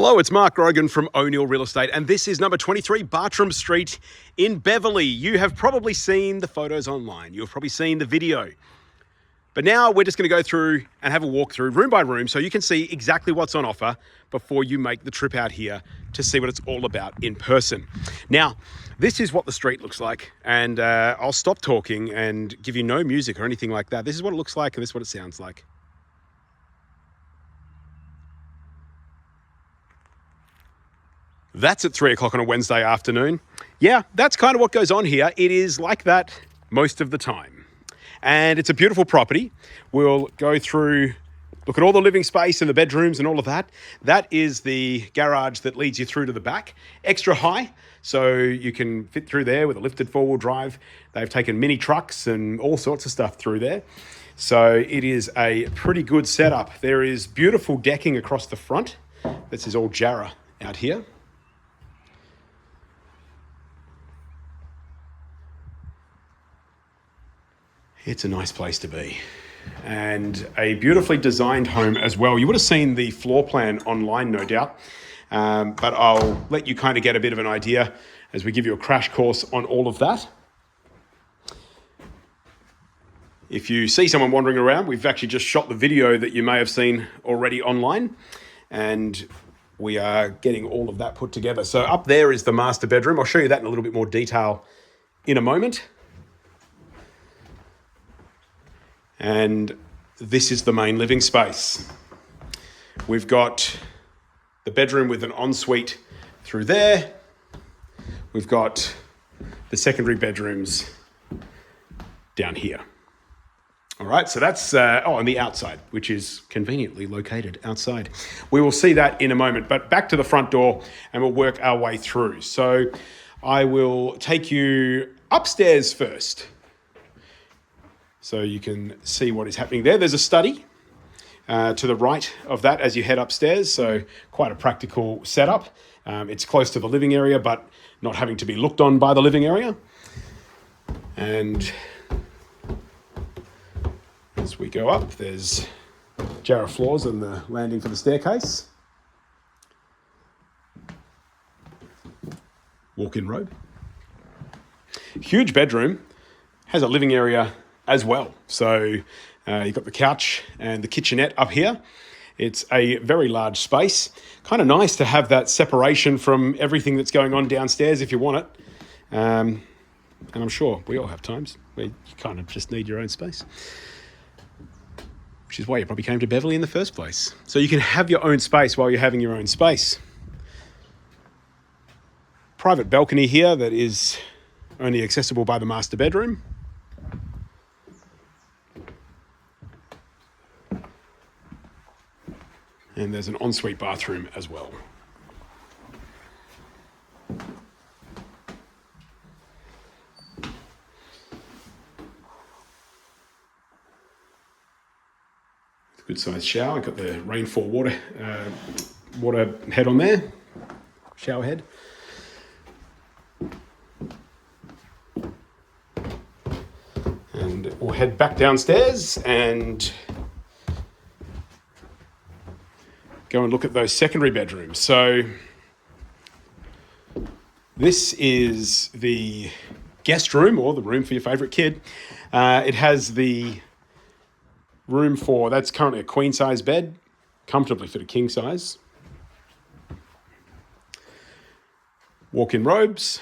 Hello, it's Mark Grogan from O'Neill Real Estate, and this is number 23 Bartram Street in Beverley. You have probably seen the photos online. You've probably seen the video. But now we're just going to go through and have a walk through room by room so you can see exactly what's on offer before you make the trip out here to see what it's all about in person. Now, this is what the street looks like, and I'll stop talking and give you no music or anything like that. This is what it looks like, and this is what it sounds like. That's at 3 o'clock on a Wednesday afternoon. Yeah, that's kind of what goes on here. It is like that most of the time. And it's a beautiful property. We'll go through, look at all the living space and the bedrooms and all of that. That is the garage that leads you through to the back. Extra high, so you can fit through there with a lifted four-wheel drive. They've taken mini trucks and all sorts of stuff through there. So it is a pretty good setup. There is beautiful decking across the front. This is all Jarrah out here. It's a nice place to be, and a beautifully designed home as well. You would have seen the floor plan online, no doubt, but I'll let you kind of get a bit of an idea as we give you a crash course on all of that. If you see someone wandering around, we've actually just shot the video that you may have seen already online, and we are getting all of that put together. So up there is the master bedroom. I'll show you that in a little bit more detail in a moment. And this is the main living space. We've got the bedroom with an ensuite through there. We've got the secondary bedrooms down here. All right, so that's on the outside, which is conveniently located outside. We will see that in a moment, but back to the front door and we'll work our way through. So I will take you upstairs first, so you can see what is happening there. There's a study to the right of that as you head upstairs, so quite a practical setup. It's close to the living area, but not having to be looked on by the living area. And as we go up, there's Jarrah floors and the landing for the staircase. Walk-in robe. Huge bedroom, has a living area as well. So you've got the couch and the kitchenette up here. It's a very large space. Kind of nice to have that separation from everything that's going on downstairs if you want it. And I'm sure we all have times where you kind of just need your own space, which is why you probably came to Beverley in the first place. So you can have your own space while you're having your own space. Private balcony here that is only accessible by the master bedroom. And there's an ensuite bathroom as well. Good sized shower. Got the rainfall water head on there, shower head. And we'll head back downstairs and go and look at those secondary bedrooms. So this is the guest room, or the room for your favourite kid. It has the room for, that's currently a queen size bed, comfortably fit a king size. Walk-in robes.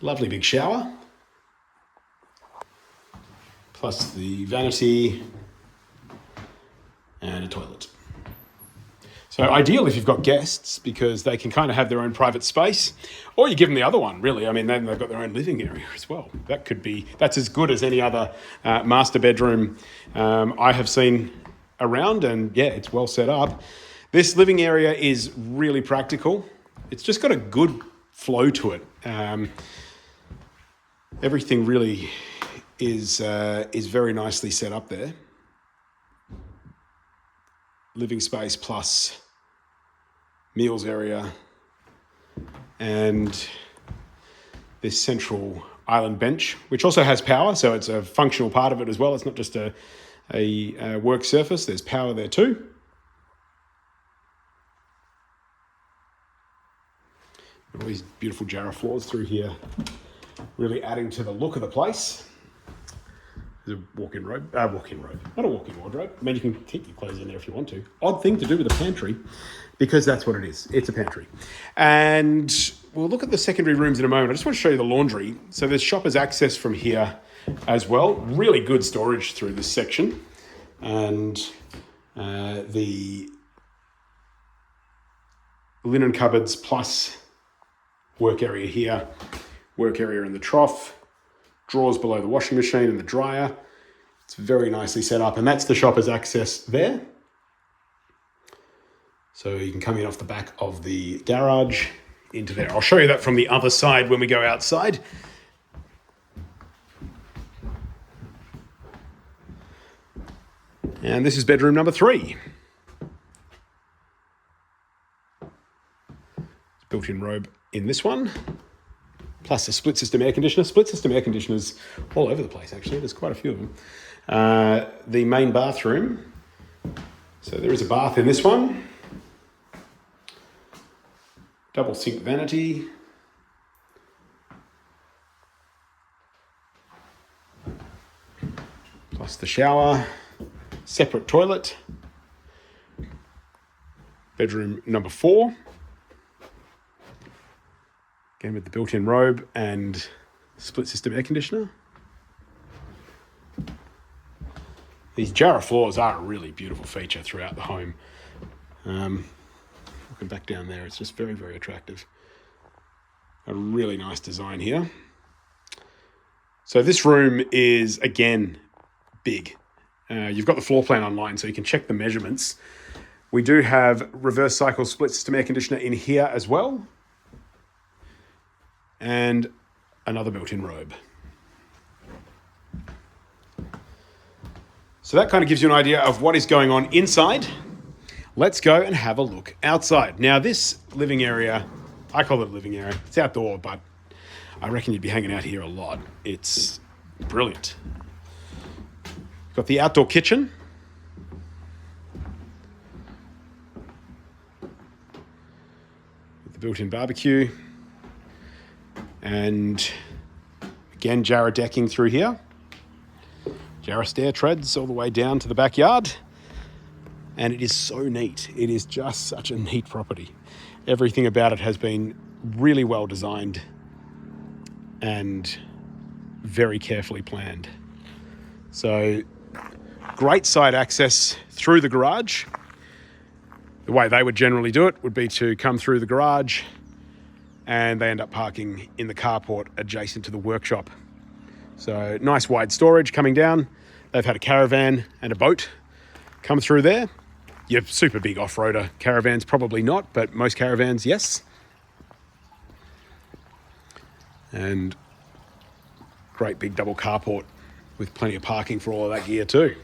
Lovely big shower. Plus the vanity and a toilet. So ideal if you've got guests, because they can kind of have their own private space, or you give them the other one, really. I mean, then they've got their own living area as well. That's as good as any other master bedroom I have seen around, and yeah, it's well set up. This living area is really practical. It's just got a good flow to it. Everything really is very nicely set up there. Living space plus meals area, and this central island bench, which also has power, so it's a functional part of it as well. It's not just a work surface. There's power there too. All these beautiful Jarrah floors through here, really adding to the look of the place. There's a walk-in robe, not a walk-in wardrobe. I mean, you can keep your clothes in there if you want to. Odd thing to do with a pantry, because that's what it is. It's a pantry. And we'll look at the secondary rooms in a moment. I just want to show you the laundry. So there's shopper's access from here as well. Really good storage through this section. And the linen cupboards plus work area here, work area in the trough, drawers below the washing machine and the dryer. It's very nicely set up, and that's the shopper's access there. So you can come in off the back of the garage into there. I'll show you that from the other side when we go outside. And this is bedroom number 3. Built-in robe in this one, plus a split system air conditioner. Split system air conditioners all over the place, actually. There's quite a few of them. The main bathroom. So there is a bath in this one. Double sink vanity. Plus the shower. Separate toilet. Bedroom number 4. Again with the built-in robe and split system air conditioner. These Jarrah floors are a really beautiful feature throughout the home. Looking back down there, it's just very, very attractive. A really nice design here. So this room is, again, big. You've got the floor plan online, so you can check the measurements. We do have reverse cycle split system air conditioner in here as well. And another built-in robe. So that kind of gives you an idea of what is going on inside. Let's go and have a look outside. Now this living area, I call it a living area. It's outdoor, but I reckon you'd be hanging out here a lot. It's brilliant. Got the outdoor kitchen. With the built-in barbecue. And again, Jarrah decking through here. Jarrah stair treads all the way down to the backyard. And it is so neat. It is just such a neat property. Everything about it has been really well designed and very carefully planned. So great side access through the garage. The way they would generally do it would be to come through the garage, and they end up parking in the carport adjacent to the workshop. So nice wide storage coming down. They've had a caravan and a boat come through there. Your super big off-roader caravans, probably not, but most caravans, yes. And great big double carport with plenty of parking for all of that gear too.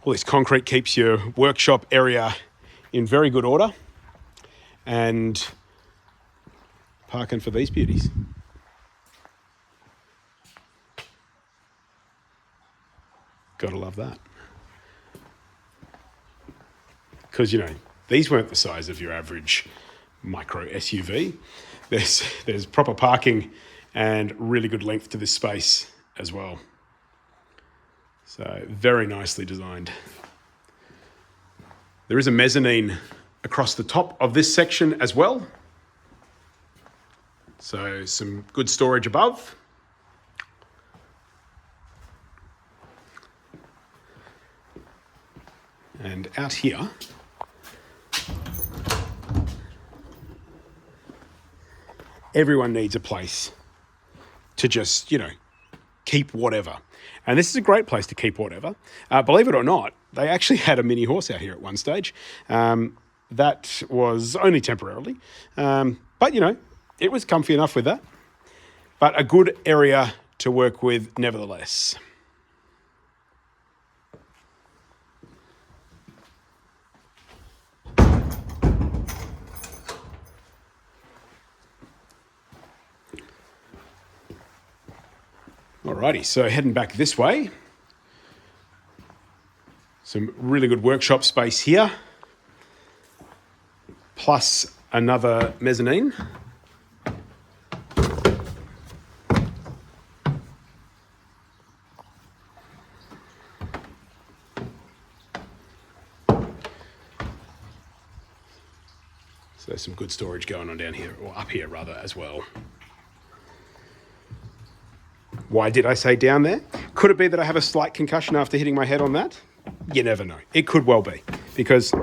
All this concrete keeps your workshop area in very good order, and parking for these beauties. Gotta love that. Because, you know, these weren't the size of your average micro SUV. There's proper parking and really good length to this space as well. So very nicely designed. There is a mezzanine across the top of this section as well. So some good storage above. And out here, everyone needs a place to just, keep whatever. And this is a great place to keep whatever. Believe it or not, they actually had a mini horse out here at one stage. That was only temporarily. But, it was comfy enough with that. But a good area to work with nevertheless. Alrighty, so heading back this way. Some really good workshop space here, plus another mezzanine. So there's some good storage going on down here, or up here rather, as well. Why did I say down there? Could it be that I have a slight concussion after hitting my head on that? You never know. It could well be, because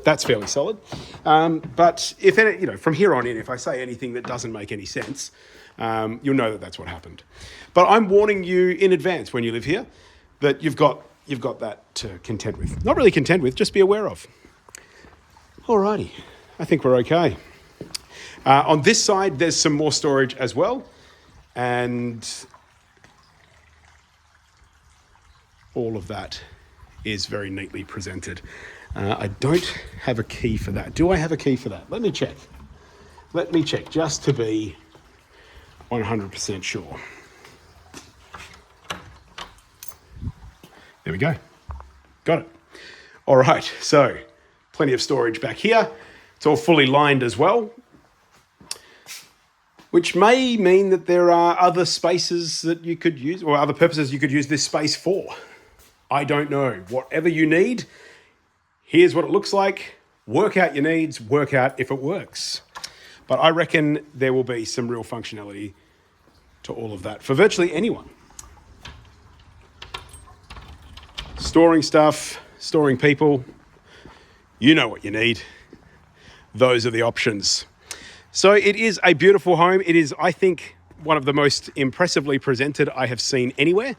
that's fairly solid. But if any, from here on in, if I say anything that doesn't make any sense, you'll know that that's what happened. But I'm warning you in advance when you live here that you've got that to contend with. Not really contend with, just be aware of. Alrighty, I think we're okay. On this side, there's some more storage as well, and all of that is very neatly presented. I don't have a key for that. Do I have a key for that? Let me check. Let me check just to be 100% sure. There we go. Got it. All right, so plenty of storage back here. It's all fully lined as well, which may mean that there are other spaces that you could use, or other purposes you could use this space for. I don't know. Whatever you need, here's what it looks like. Work out your needs, work out if it works. But I reckon there will be some real functionality to all of that for virtually anyone. Storing stuff, storing people, you know what you need. Those are the options. So it is a beautiful home. It is, I think, one of the most impressively presented I have seen anywhere.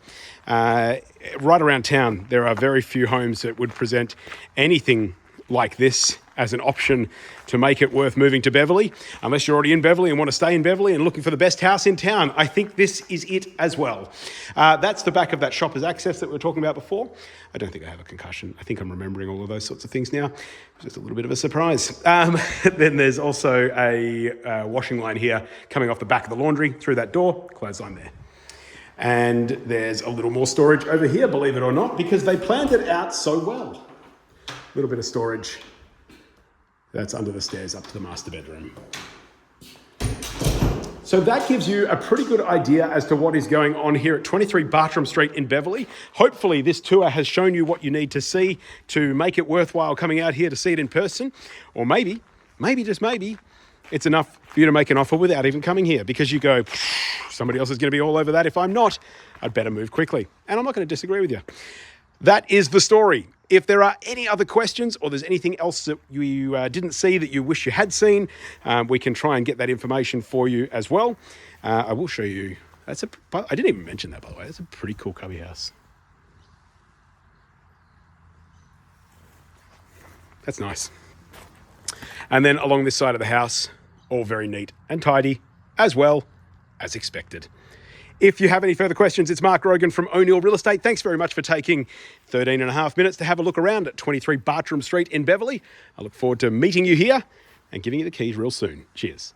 Right around town, there are very few homes that would present anything like this as an option to make it worth moving to Beverley. Unless you're already in Beverley and want to stay in Beverley and looking for the best house in town, I think this is it as well. That's the back of that shopper's access that we were talking about before. I don't think I have a concussion. I think I'm remembering all of those sorts of things now. It's just a little bit of a surprise. Then there's also a washing line here coming off the back of the laundry through that door, clothesline there. And there's a little more storage over here, believe it or not, because they planned it out so well. A little bit of storage. That's under the stairs up to the master bedroom. So that gives you a pretty good idea as to what is going on here at 23 Bartram Street in Beverley. Hopefully this tour has shown you what you need to see to make it worthwhile coming out here to see it in person. Or maybe, just maybe, it's enough for you to make an offer without even coming here, because you go, somebody else is going to be all over that. If I'm not, I'd better move quickly. And I'm not going to disagree with you. That is the story. If there are any other questions, or there's anything else that you didn't see that you wish you had seen, we can try and get that information for you as well. I will show you. I didn't even mention that, by the way. That's a pretty cool cubby house. That's nice. And then along this side of the house, all very neat and tidy, as well as expected. If you have any further questions, it's Mark Rogan from O'Neill Real Estate. Thanks very much for taking 13 and a half minutes to have a look around at 23 Bartram Street in Beverley. I look forward to meeting you here and giving you the keys real soon. Cheers.